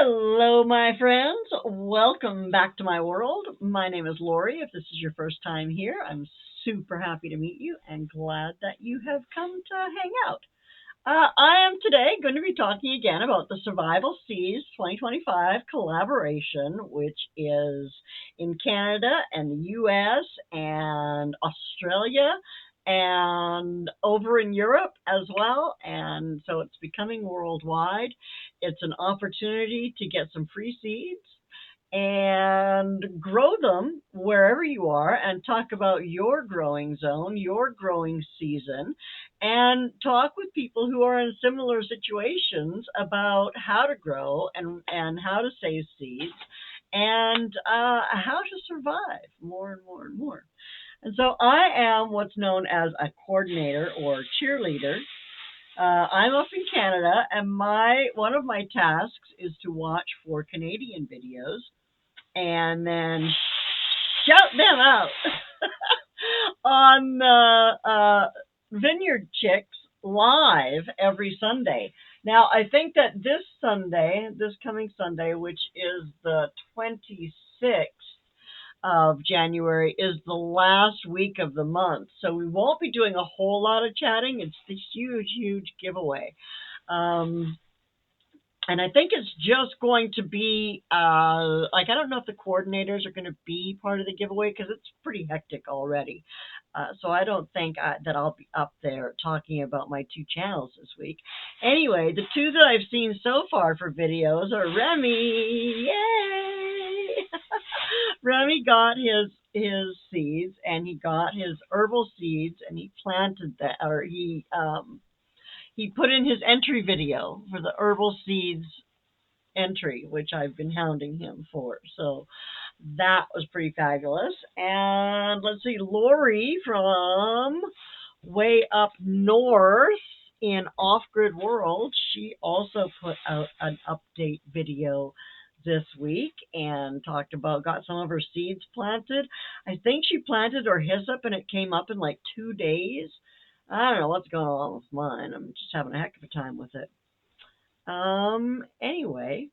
Hello, my friends. Welcome back to my world. My name is Lorrie. If this is your first time here, I'm super happy to meet you and glad that you have come to hang out. I am today going to be talking again about the Survival Seas 2025 collaboration, which is in Canada and the US and Australia and over in Europe as well. And so it's becoming worldwide. It's an opportunity to get some free seeds and grow them wherever you are and talk about your growing zone, your growing season, and talk with people who are in similar situations about how to grow and how to save seeds and how to survive more and more and more. And so I am what's known as a coordinator or cheerleader. I'm up in Canada, and my one of my tasks is to watch for Canadian videos and then shout them out on the Vineyard Chicks live every Sunday. Now, I think that this coming Sunday, which is the 26th of January, is the last week of the month. So we won't be doing a whole lot of chatting. It's this huge, huge giveaway. And I think it's just going to be, I don't know if the coordinators are going to be part of the giveaway because it's pretty hectic already. So I don't think that I'll be up there talking about my two channels this week. Anyway, the two that I've seen so far for videos are Remy. Yay! Remy got his seeds, and he got his herbal seeds, and he planted that, or he put in his entry video for the herbal seeds entry, which I've been hounding him for. So that was pretty fabulous. And let's see, Lorrie from way up north in Off Grid World, she also put out an update video this week and got some of her seeds planted. I think she planted her hyssop and it came up in like 2 days. I don't know what's going on with mine. I'm just having a heck of a time with it. Anyway,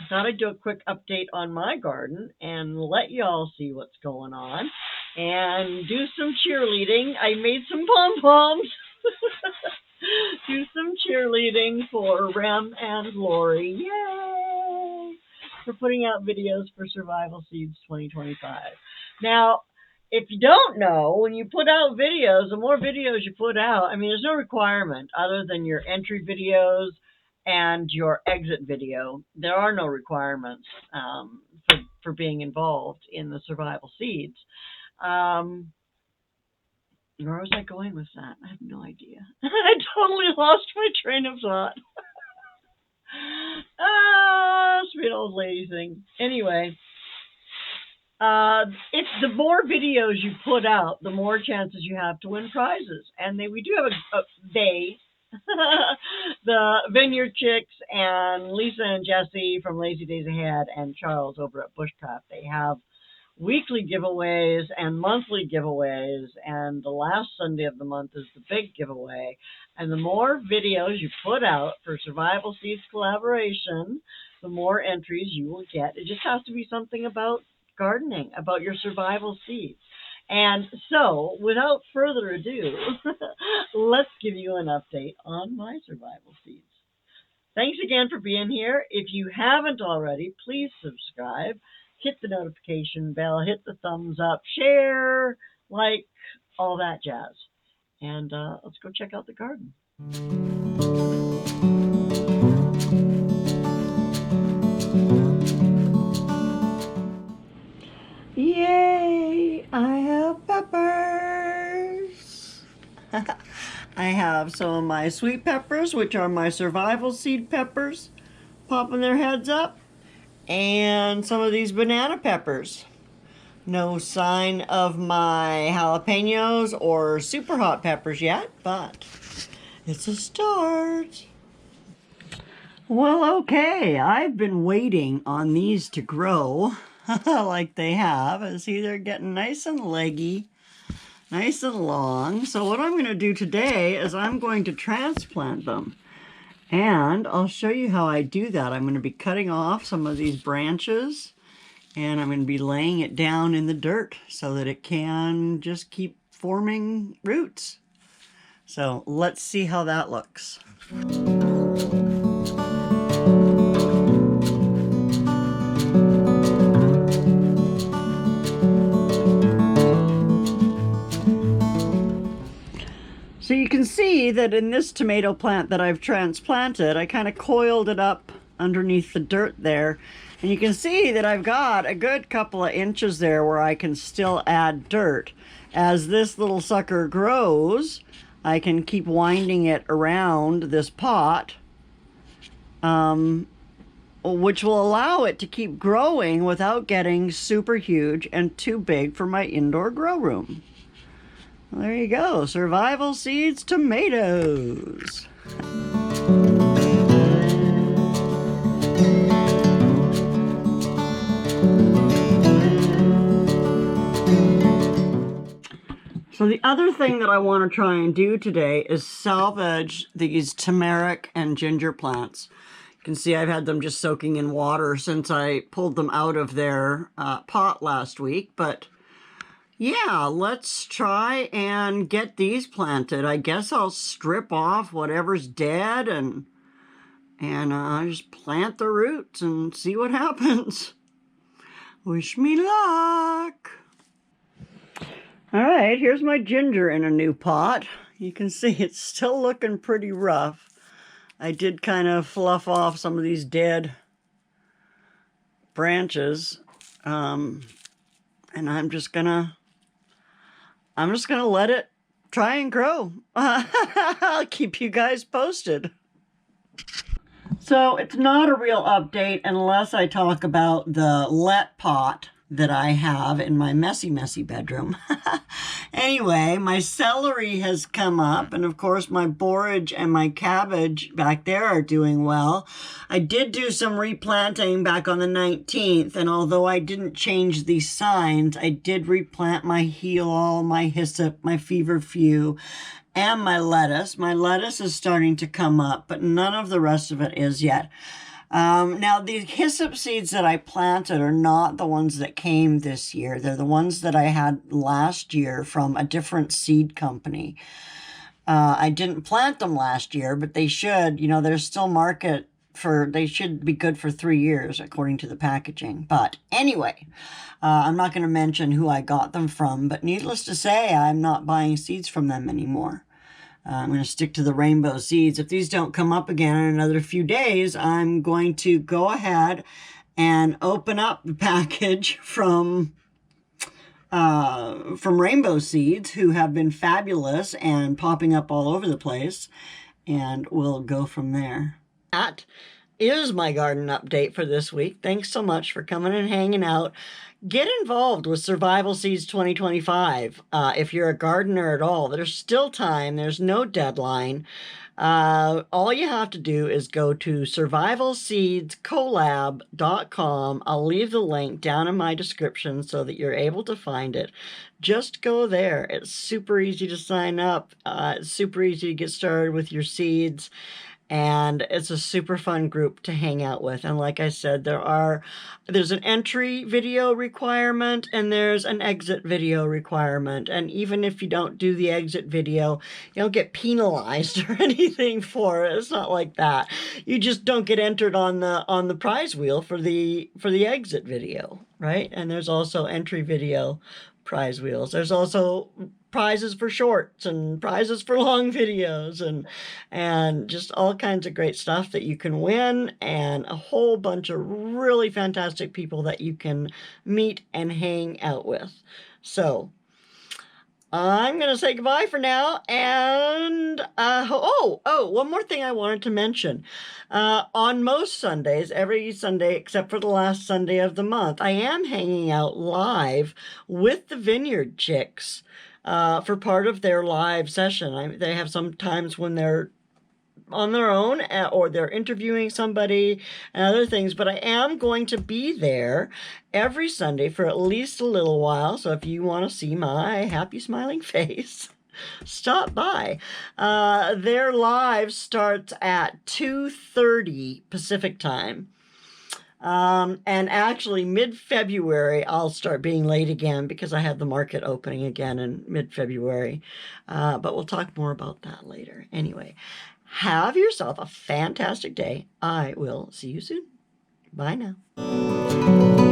I thought I'd do a quick update on my garden and let y'all see what's going on and do some cheerleading. I made some pom-poms. Do some cheerleading for Rem and Lorrie. Yay! For putting out videos for Survival Seeds 2025. Now, if you don't know, when you put out videos, the more videos you put out, there's no requirement other than your entry videos and your exit video. There are no requirements for being involved in the Survival Seeds. Where was I going with that? I have no idea. I totally lost my train of thought. It's an old lady thing. Anyway. It's the more videos you put out, the more chances you have to win prizes. And we do have the Vineyard Chicks and Lisa and Jesse from Lazy Days Ahead and Charles over at Bushcraft. They have weekly giveaways and monthly giveaways, and the last Sunday of the month is the big giveaway. And the more videos you put out for Survival Seeds collaboration, the more entries you will get. It just has to be something about gardening, about your survival seeds. And so, without further ado, let's give you an update on my survival seeds. Thanks again for being here. If you haven't already, please subscribe, hit the notification bell, hit the thumbs up, share, like, all that jazz. And let's go check out the garden. Yay! I have peppers! I have some of my sweet peppers, which are my survival seed peppers, popping their heads up, and some of these banana peppers. No sign of my jalapenos or super hot peppers yet, but it's a start. Well, okay, I've been waiting on these to grow like they have. And see, they're getting nice and leggy, nice and long. So what I'm going to do today is I'm going to transplant them. And I'll show you how I do that. I'm going to be cutting off some of these branches, and I'm going to be laying it down in the dirt so that it can just keep forming roots. So let's see how that looks. So you can see that in this tomato plant that I've transplanted, I kind of coiled it up underneath the dirt there. And you can see that I've got a good couple of inches there where I can still add dirt. As this little sucker grows, I can keep winding it around this pot, which will allow it to keep growing without getting super huge and too big for my indoor grow room. Well, there you go, Survival Seeds tomatoes. So the other thing that I want to try and do today is salvage these turmeric and ginger plants. You can see I've had them just soaking in water since I pulled them out of their pot last week, but yeah, let's try and get these planted. I guess I'll strip off whatever's dead and just plant the roots and see what happens. Wish me luck. All right, here's my ginger in a new pot. You can see it's still looking pretty rough. I did kind of fluff off some of these dead branches. And I'm just gonna let it try and grow. I'll keep you guys posted. So it's not a real update unless I talk about the let pot that I have in my messy bedroom. Anyway, my celery has come up, and of course my borage and my cabbage back there are doing well. I did do some replanting back on the 19th, and although I didn't change the signs, I did replant my heelall, my hyssop, my feverfew, and my lettuce. My lettuce is starting to come up, but none of the rest of it is yet. Now, the hyssop seeds that I planted are not the ones that came this year. They're the ones that I had last year from a different seed company. I didn't plant them last year, but they should. You know, there's still market for, they should be good for 3 years, according to the packaging. But anyway, I'm not going to mention who I got them from, but needless to say, I'm not buying seeds from them anymore. I'm going to stick to the rainbow seeds. If these don't come up again in another few days, I'm going to go ahead and open up the package from Rainbow Seeds, who have been fabulous and popping up all over the place, and we'll go from there. That is my garden update for this week. Thanks so much for coming and hanging out. Get involved with Survival Seeds 2025. If you're a gardener at all, there's still time. There's no deadline. All you have to do is go to survivalseedscollab.com. I'll leave the link down in my description so that you're able to find it. Just go there. It's super easy to sign up. It's super easy to get started with your seeds. And it's a super fun group to hang out with. And like I said, there's an entry video requirement and there's an exit video requirement. And even if you don't do the exit video, you don't get penalized or anything for it. It's not like that. You just don't get entered on the prize wheel for the exit video, right? And there's also entry video prize wheels. There's also prizes for shorts and prizes for long videos and just all kinds of great stuff that you can win, and a whole bunch of really fantastic people that you can meet and hang out with. So I'm going to say goodbye for now. And, one more thing I wanted to mention. On most Sundays, every Sunday except for the last Sunday of the month, I am hanging out live with the Vineyard Chicks for part of their live session. They have some times when they're on their own or they're interviewing somebody and other things, but I am going to be there every Sunday for at least a little while. So if you want to see my happy smiling face, stop by. Their live starts at 2:30 Pacific time. And actually mid-February, I'll start being late again because I have the market opening again in mid-February. But we'll talk more about that later. Anyway, have yourself a fantastic day. I will see you soon. Bye now.